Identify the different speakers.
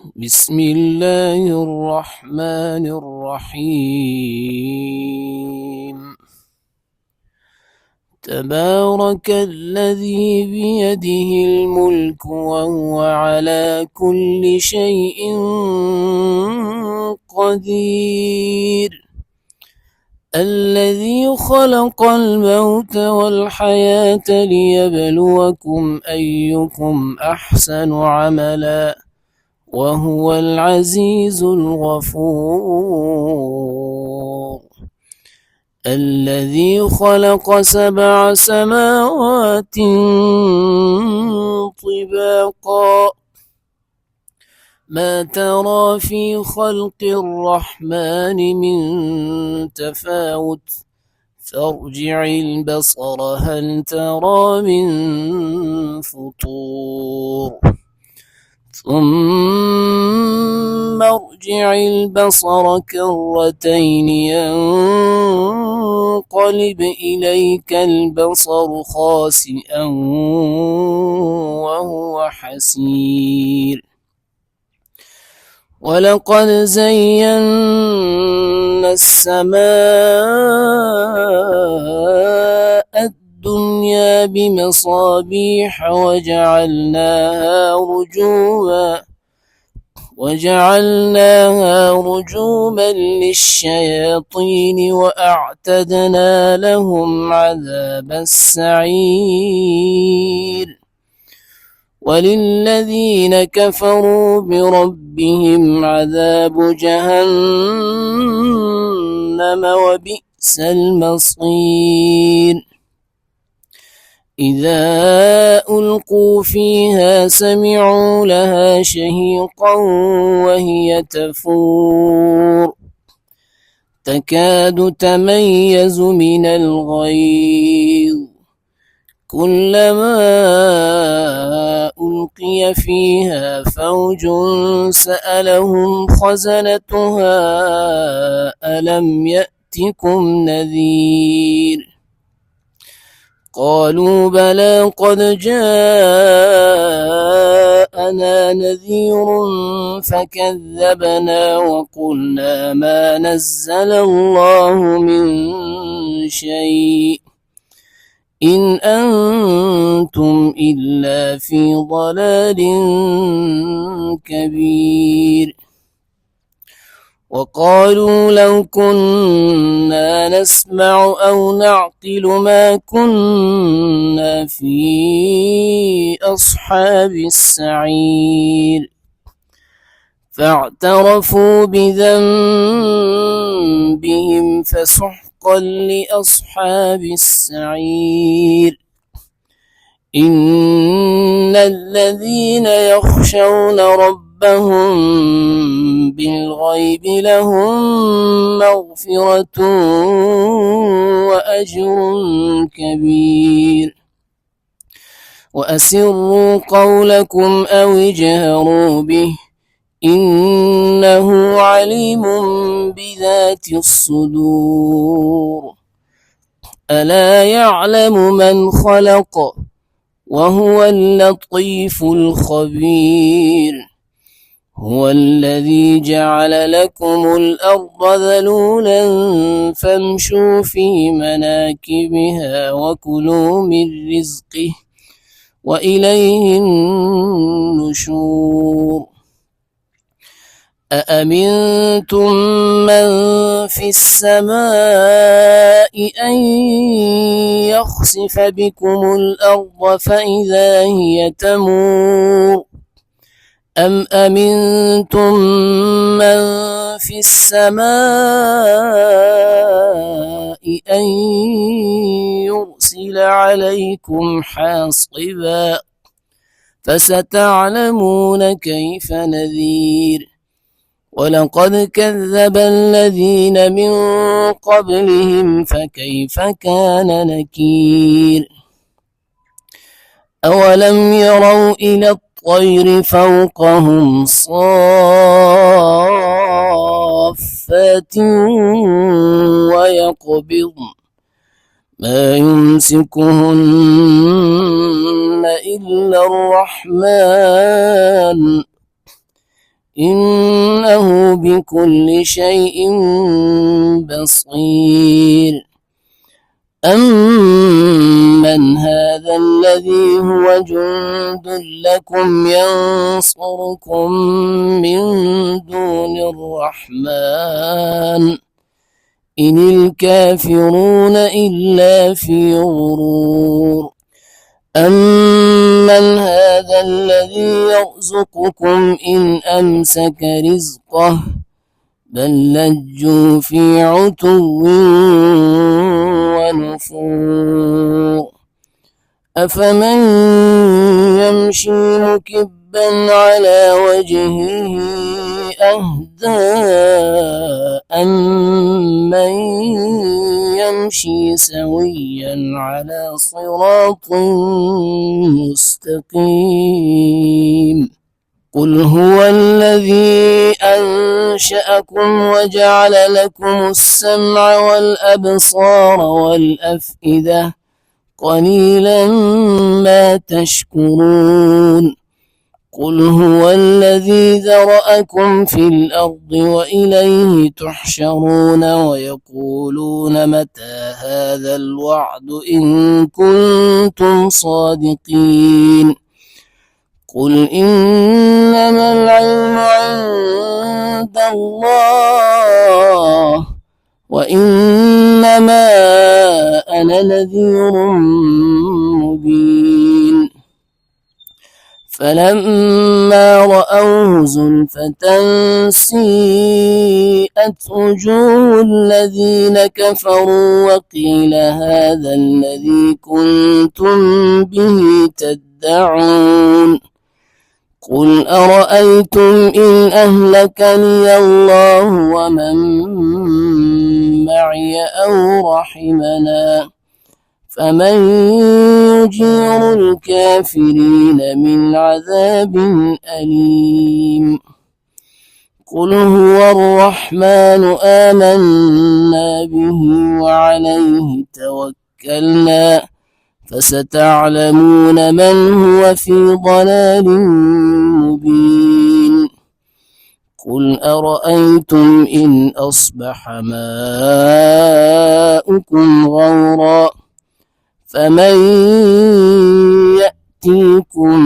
Speaker 1: بسم الله الرحمن الرحيم. تبارك الذي بيده الملك وهو على كل شيء قدير. الذي خلق الموت والحياة ليبلوكم أيكم أحسن عملا وهو العزيز الغفور. الذي خلق 7 سماوات طباقا ما ترى في خلق الرحمن من تفاوت فارجع البصر هل ترى من فطور ثم ارجع البصر كرتين ينقلب إليك البصر خاسئا وهو حسير. ولقد زينا السماء الدنيا بمصابيح وجعلناها رجوما للشياطين وأعتدنا لهم عذاب السعير. وللذين كفروا بربهم عذاب جهنم وبئس المصير. إذا ألقوا فيها سمعوا لها شهيقا وهي تفور تكاد تميز من الغيظ كلما ألقي فيها فوج سألهم خزنتها ألم يأتكم نذير قالوا بلى قد جاءنا نذير فكذبنا وقلنا ما نزل الله من شيء إن أنتم إلا في ضلال كبير. وقالوا لو كنا نسمع أو نعقل ما كنا في أصحاب السعير فاعترفوا بذنبهم فسحقا لأصحاب السعير. إن الذين يخشون ربهم بالغيب لهم مغفرة وأجر كبير. وأسروا قولكم أو اجهروا به إنه عليم بذات الصدور. ألا يعلم من خلق وهو اللطيف الخبير. هو الذي جعل لكم الأرض ذلولا فامشوا في مناكبها وكلوا من رزقه وإليه النشور. أأمنتم من في السماء أن يخسف بكم الأرض فإذا هي تمور أم أمنتم من في السماء أن يرسل عليكم حاصبا فستعلمون كيف نذير. ولقد كذب الذين من قبلهم فكيف كان نكير. أولم يروا إلى الطير فوقهم صافات ويقبضن ما يمسكهن إلا الرحمن إنه بكل شيء بصير. أمن هذا الذي هو جند لكم ينصركم من دون الرحمن إن الكافرون إلا في غرور. أمن هذا الذي يرزقكم إن أمسك رزقه بل لجوا في عتو ونفور. أفمن يمشي مكبا على وجهه أهدى أمن يمشي سويا على صراط مستقيم. قل هو الذي أنشأكم وجعل لكم السمع والأبصار والأفئدة قليلا ما تشكرون. قل هو الذي ذرأكم في الأرض وإليه تحشرون ويقولون متى هذا الوعد إن كنتم صادقين. قل إنما العلم عند الله وإنما أنا نذير مبين. فلما رأوه زلفة سيئت وجوه الذين كفروا وقيل هذا الذي كنتم به تدعون. قل أرأيتم إن أهلكني الله ومن معي أو رحمنا فمن يجير الكافرين من عذاب أليم. قل هو الرحمن آمنا به وعليه توكلنا فستعلمون من هو في ضلال مبين. قل أرأيتم إن أصبح ماؤكم غورا فمن يأتيكم